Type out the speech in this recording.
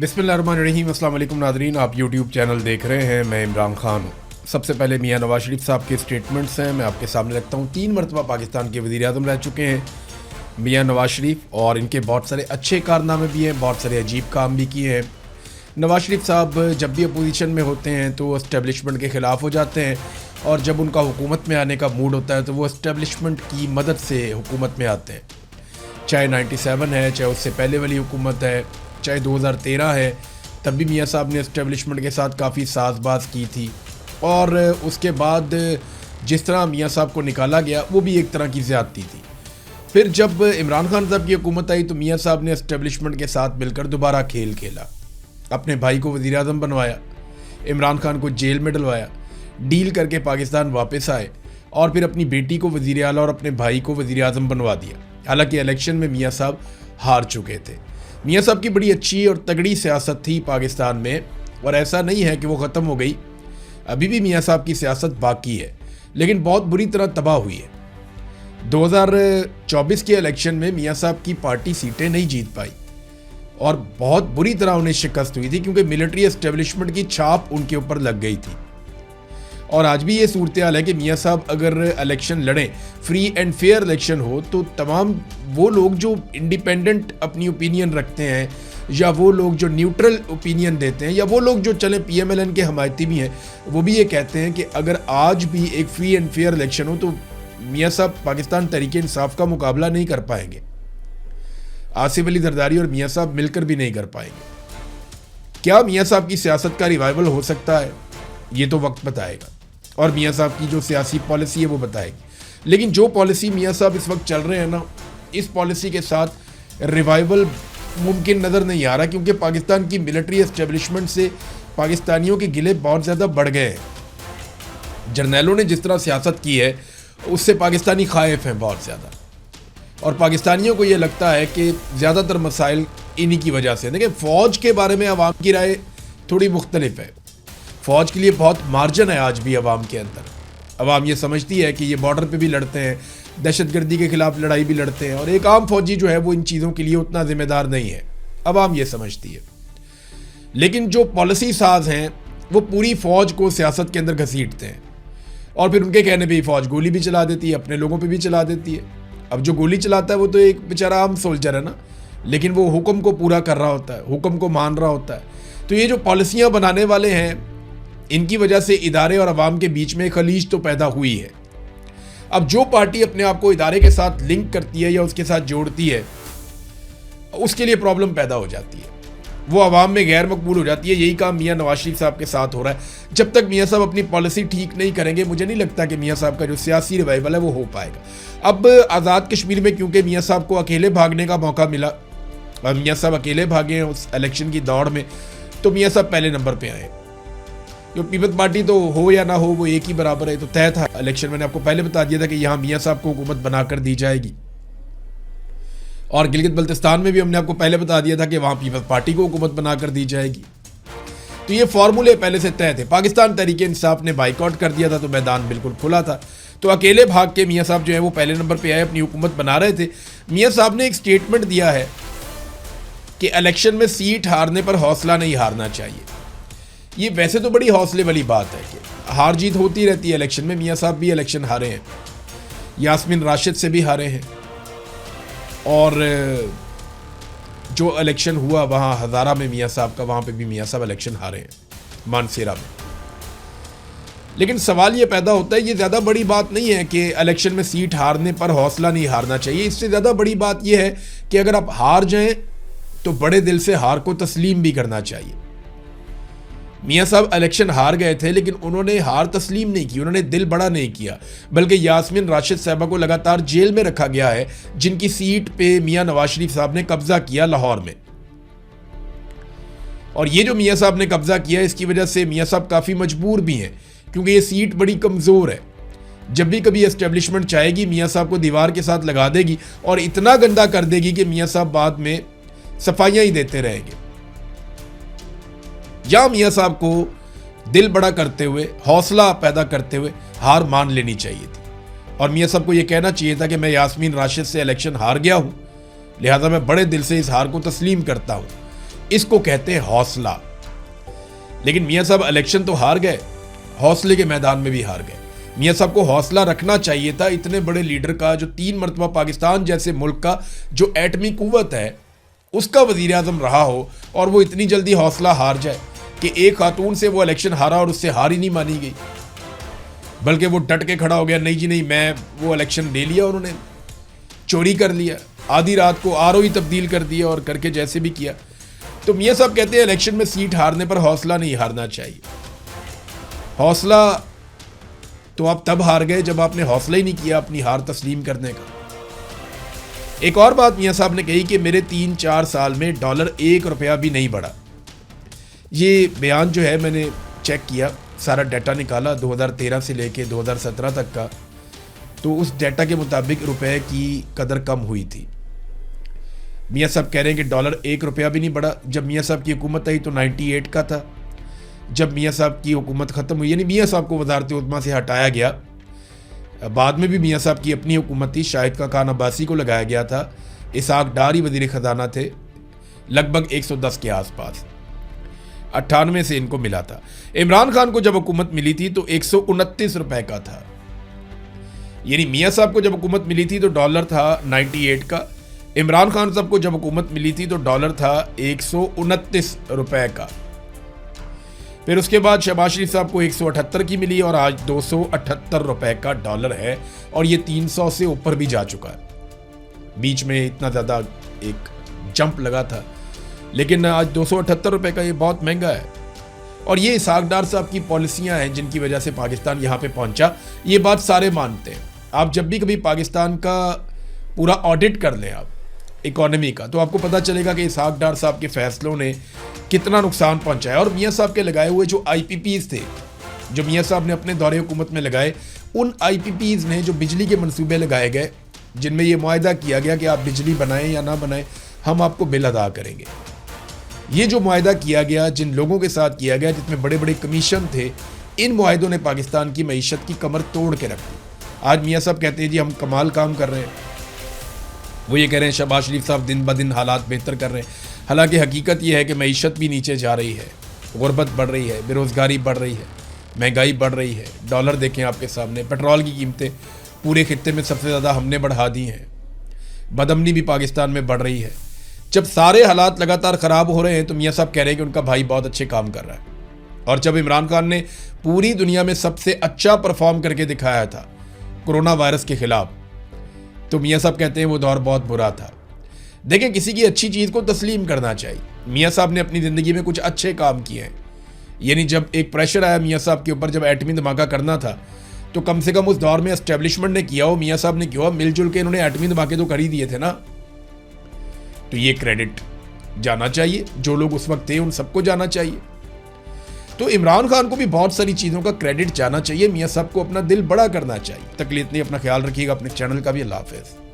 बिस्मिल्लाहिर्रहमानिर्रहीम। अस्सलाम वालेकुम नादरीन, आप यूट्यूब चैनल देख रहे हैं। मैं इमरान खान हूँ। सबसे पहले मियाँ नवाज शरीफ साहब के स्टेटमेंट्स हैं, मैं आपके सामने रखता हूँ। 3 मरतबा पाकिस्तान के वज़ीर आज़म रह चुके हैं मियाँ नवाज शरीफ, और इनके बहुत सारे अच्छे कारनामे भी हैं, बहुत सारे अजीब काम भी किए हैं। नवाज शरीफ साहब जब भी अपोजिशन में होते हैं तो वो इस्टेब्लिशमेंट के ख़िलाफ़ हो जाते हैं, और जब उनका हुकूमत में आने का मूड होता है तो वो इस्टेब्लिशमेंट की मदद से हुकूमत में आते हैं। चाहे 97 है, चाहे उससे पहले वाली हुकूमत है, चाहे 2013 है, तब भी मियाँ साहब ने इस्टेब्लिशमेंट के साथ काफ़ी साज़बाज़ की थी। और उसके बाद जिस तरह मियाँ साहब को निकाला गया वो भी एक तरह की ज़्यादती थी। फिर जब इमरान खान साहब की हुकूमत आई तो मियाँ साहब ने इस्टेब्लिशमेंट के साथ मिलकर दोबारा खेल खेला। अपने भाई को वज़ीर आज़म बनवाया, इमरान खान को जेल में डलवाया, डील करके पाकिस्तान वापस आए, और फिर अपनी बेटी को वज़ीर आला और अपने भाई को वज़ीर आज़म बनवा दिया। हालांकि इलेक्शन में मियाँ साहब हार चुके थे। मियाँ साहब की बड़ी अच्छी और तगड़ी सियासत थी पाकिस्तान में, और ऐसा नहीं है कि वो ख़त्म हो गई। अभी भी मियाँ साहब की सियासत बाकी है, लेकिन बहुत बुरी तरह तबाह हुई है। 2024 के इलेक्शन में मियाँ साहब की पार्टी सीटें नहीं जीत पाई, और बहुत बुरी तरह उन्हें शिकस्त हुई थी, क्योंकि मिलिट्री एस्टेब्लिशमेंट की छाप उनके ऊपर लग गई थी। और आज भी ये सूरत हाल है कि मियाँ साहब अगर इलेक्शन लड़ें, फ्री एंड फेयर इलेक्शन हो, तो तमाम वो लोग जो इंडिपेंडेंट अपनी ओपिनियन रखते हैं, या वो लोग जो न्यूट्रल ओपिनियन देते हैं, या वो लोग जो चले PMLN के हमायती भी हैं, वो भी ये कहते हैं कि अगर आज भी एक फ्री एंड फेयर इलेक्शन हो तो मियाँ साहब पाकिस्तान तहरीक इंसाफ का मुकाबला नहीं कर पाएंगे। आसिफ अली जरदारी और मियाँ साहब मिलकर भी नहीं कर पाएंगे। क्या मियाँ साहब की सियासत का रिवाइवल हो सकता है? ये तो वक्त बताएगा, और मियाँ साहब की जो सियासी पॉलिसी है वो बताएगी। लेकिन जो पॉलिसी मियाँ साहब इस वक्त चल रहे हैं ना, इस पॉलिसी के साथ रिवाइवल मुमकिन नज़र नहीं आ रहा, क्योंकि पाकिस्तान की मिलिट्री एस्टेब्लिशमेंट से पाकिस्तानियों के गिले बहुत ज़्यादा बढ़ गए हैं। जर्नैलों ने जिस तरह सियासत की है उससे पाकिस्तानी खाइफ हैं बहुत ज़्यादा, और पाकिस्तानियों को ये लगता है कि ज़्यादातर मसाइल इन्हीं की वजह से। देखिए, फ़ौज के बारे में आवाम की राय थोड़ी मुख्तलिफ है। फ़ौज के लिए बहुत मार्जिन है आज भी आवाम के अंदर। आवाम ये समझती है कि ये बॉर्डर पे भी लड़ते हैं, दहशतगर्दी के ख़िलाफ़ लड़ाई भी लड़ते हैं, और एक आम फौजी जो है वो इन चीज़ों के लिए उतना ज़िम्मेदार नहीं है। आवाम ये समझती है। लेकिन जो पॉलिसी साज हैं वो पूरी फ़ौज को सियासत के अंदर घसीटते हैं, और फिर उनके कहने पर ही फ़ौज गोली भी चला देती है, अपने लोगों पर भी चला देती है। अब जो गोली चलाता है वो तो एक बेचारा आम सोल्जर है ना, लेकिन वो हुक्म को पूरा कर रहा होता है, हुक्म को मान रहा होता है। तो ये जो पॉलिसियाँ बनाने वाले हैं, इनकी वजह से इदारे और अवाम के बीच में खलीज तो पैदा हुई है। अब जो पार्टी अपने आप को इदारे के साथ लिंक करती है या उसके साथ जोड़ती है, उसके लिए प्रॉब्लम पैदा हो जाती है, वो अवाम में गैर मकबूल हो जाती है। यही काम मियाँ नवाज शरीफ साहब के साथ हो रहा है। जब तक मियाँ साहब अपनी पॉलिसी ठीक नहीं करेंगे, मुझे नहीं लगता कि मियाँ साहब का जो सियासी रिवाइवल है वो हो पाएगा। अब आज़ाद कश्मीर में क्योंकि मियाँ साहब को अकेले भागने का मौका मिला, और मियाँ साहब अकेले भागे हैं उस इलेक्शन की दौड़ में, तो मियाँ साहब पहले नंबर पर आए। जो पीपल्स पार्टी तो हो या ना हो वो एक ही बराबर है, तो तय था इलेक्शन। मैंने आपको पहले बता दिया था कि यहाँ मियाँ साहब को हुकूमत बनाकर दी जाएगी, और गिलगित बल्तिस्तान में भी हमने आपको पहले बता दिया था कि वहाँ पीपल्स पार्टी को हुकूमत बनाकर दी जाएगी। तो ये फार्मूले पहले से तय थे। पाकिस्तान तहरीक इंसाफ ने बाइकआउट कर दिया था, तो मैदान बिल्कुल खुला था। तो अकेले भाग के मियाँ साहब जो है वो पहले नंबर पर आए, अपनी हुकूमत बना रहे थे। मियाँ साहब ने एक स्टेटमेंट दिया है कि इलेक्शन में सीट हारने पर हौसला नहीं हारना चाहिए। ये वैसे तो बड़ी हौसले वाली बात है कि हार जीत होती रहती है इलेक्शन में। मियाँ साहब भी इलेक्शन हारे हैं, यास्मीन राशिद से भी हारे हैं, और जो इलेक्शन हुआ वहाँ हज़ारा में मियाँ साहब का, वहाँ पे भी मियाँ साहब इलेक्शन हारे हैं, मानसेरा में। लेकिन सवाल ये पैदा होता है, ये ज़्यादा बड़ी बात नहीं है कि इलेक्शन में सीट हारने पर हौसला नहीं हारना चाहिए। इससे ज़्यादा बड़ी बात यह है कि अगर आप हार जाएं तो बड़े दिल से हार को तस्लीम भी करना चाहिए। मियाँ साहब इलेक्शन हार गए थे, लेकिन उन्होंने हार तस्लीम नहीं की, उन्होंने दिल बड़ा नहीं किया, बल्कि यास्मीन राशिद साहबा को लगातार जेल में रखा गया है, जिनकी सीट पे मियाँ नवाज शरीफ साहब ने कब्जा किया लाहौर में। और ये जो मियाँ साहब ने कब्जा किया, इसकी वजह से मियाँ साहब काफ़ी मजबूर भी हैं, क्योंकि ये सीट बड़ी कमज़ोर है। जब भी कभी एस्टेब्लिशमेंट चाहेगी, मियाँ साहब को दीवार के साथ लगा देगी, और इतना गंदा कर देगी कि मियाँ साहब बाद में सफाइयाँ ही देते रहेंगे। या मियाँ साहब को दिल बड़ा करते हुए, हौसला पैदा करते हुए हार मान लेनी चाहिए थी, और मियाँ साहब को यह कहना चाहिए था कि मैं यास्मीन राशिद से इलेक्शन हार गया हूँ, लिहाजा मैं बड़े दिल से इस हार को तस्लीम करता हूँ। इसको कहते हैं हौसला। लेकिन मियां साहब इलेक्शन तो हार गए, हौसले के मैदान में भी हार गए। मियां साहब को हौसला रखना चाहिए था, इतने बड़े लीडर का, जो 3 मरतबा पाकिस्तान जैसे मुल्क का जो एटमी कुव्वत है उसका वजीर आजम रहा हो, और वो इतनी जल्दी हौसला हार जाए कि एक खातून से वो इलेक्शन हारा और उससे हार ही नहीं मानी गई, बल्कि वो डट के खड़ा हो गया, नहीं जी नहीं, मैं वो इलेक्शन ले लिया, उन्होंने चोरी कर लिया, आधी रात को RO तब्दील कर दिया और करके जैसे भी किया। तो मियां साहब कहते हैं इलेक्शन में सीट हारने पर हौसला नहीं हारना चाहिए। हौसला तो आप तब हार गए जब आपने हौसला ही नहीं किया अपनी हार तस्लीम करने का। एक और बात मियां साहब ने कही कि मेरे 3-4 साल में डॉलर 1 रुपया भी नहीं बढ़ा। ये बयान जो है मैंने चेक किया, सारा डाटा निकाला 2013 से लेके 2017 तक का, तो उस डाटा के मुताबिक रुपए की कदर कम हुई थी। मियां साहब कह रहे हैं कि डॉलर 1 रुपया भी नहीं बढ़ा। जब मियां साहब की हुकूमत आई तो 98 का था। जब मियां साहब की हुकूमत ख़त्म हुई, यानी मियां साहब को वज़ारत उज़्मा से हटाया गया, बाद में भी मियां साहब की अपनी हुकूमत थी, शाहिद खान अब्बासी को लगाया गया था, इसहाक डार ही वज़ीर ख़जाना थे, लगभग 110 के आसपास, 98 से इनको मिला था। इमरान खान को जब हुकूमत मिली थी तो 129 रुपए का था। यानी मियां साहब को जब हुकूमत मिली थी तो डॉलर था 98 का, इमरान खान साहब को जब हुकूमत मिली थी तो डॉलर था 129 रुपए का। फिर उसके बाद शहबाज शरीफ साहब को 178 की मिली और आज 278 रुपए का डॉलर है, और ये 300 से ऊपर भी जा चुका है। बीच में इतना ज़्यादा एक जंप लगा था, लेकिन आज 278 रुपए का, ये बहुत महंगा है। और ये इसहाक डार साहब की पॉलिसियां हैं जिनकी वजह से पाकिस्तान यहाँ पे पहुंचा, ये बात सारे मानते हैं। आप जब भी कभी पाकिस्तान का पूरा ऑडिट कर लें आप इकोनॉमी का, तो आपको पता चलेगा कि इसहाक डार साहब के फैसलों ने कितना नुकसान पहुंचाया। और मियां साहब के लगाए हुए जो IPPs थे, जो मियां साहब ने अपने दौरे हुकूमत में लगाए, उन IPPs ने जो बिजली के मंसूबे लगाए गए, जिनमें यह मुआहदा किया गया कि आप बिजली बनाएं या ना बनाएं, हम आपको बिल अदा करेंगे। ये जो मुआहदा किया गया, जिन लोगों के साथ किया गया, जिसमें बड़े बड़े कमीशन थे, इन मुआहदों ने पाकिस्तान की मईशत की कमर तोड़ के रख दी। आज मियां साहब कहते हैं जी हम कमाल काम कर रहे हैं, वो ये कह रहे हैं शहबाज शरीफ साहब दिन ब दिन हालात बेहतर कर रहे हैं। हालांकि हकीकत ये है कि मईशत भी नीचे जा रही है, गुर्बत बढ़ रही है, बेरोज़गारी बढ़ रही है, महंगाई बढ़ रही है। डॉलर देखें आपके सामने, पेट्रोल की कीमतें पूरे खित्ते में सबसे ज़्यादा हमने बढ़ा दी हैं, बदअमनी भी पाकिस्तान में बढ़ रही है। जब सारे हालात लगातार ख़राब हो रहे हैं तो मियां साहब कह रहे हैं कि उनका भाई बहुत अच्छे काम कर रहा है। और जब इमरान खान ने पूरी दुनिया में सबसे अच्छा परफॉर्म करके दिखाया था कोरोना वायरस के खिलाफ, तो मियां साहब कहते हैं वो दौर बहुत बुरा था। देखें, किसी की अच्छी चीज़ को तस्लीम करना चाहिए। मियां साहब ने अपनी ज़िंदगी में कुछ अच्छे काम किए हैं। यानी जब एक प्रेशर आया मियां साहब के ऊपर, जब एटमी धमाका करना था, तो कम से कम उस दौर में एस्टेब्लिशमेंट ने किया हो, मियां साहब ने किया हो, मिलजुल के इन्होंने एटमी धमाके तो कर ही दिए थे ना। तो ये क्रेडिट जाना चाहिए, जो लोग उस वक्त थे उन सबको जाना चाहिए। तो इमरान खान को भी बहुत सारी चीज़ों का क्रेडिट जाना चाहिए। मियां साहब को अपना दिल बड़ा करना चाहिए। तकलीफ नहीं, अपना ख्याल रखिएगा, अपने चैनल का भी। अल्लाह हाफ़िज़।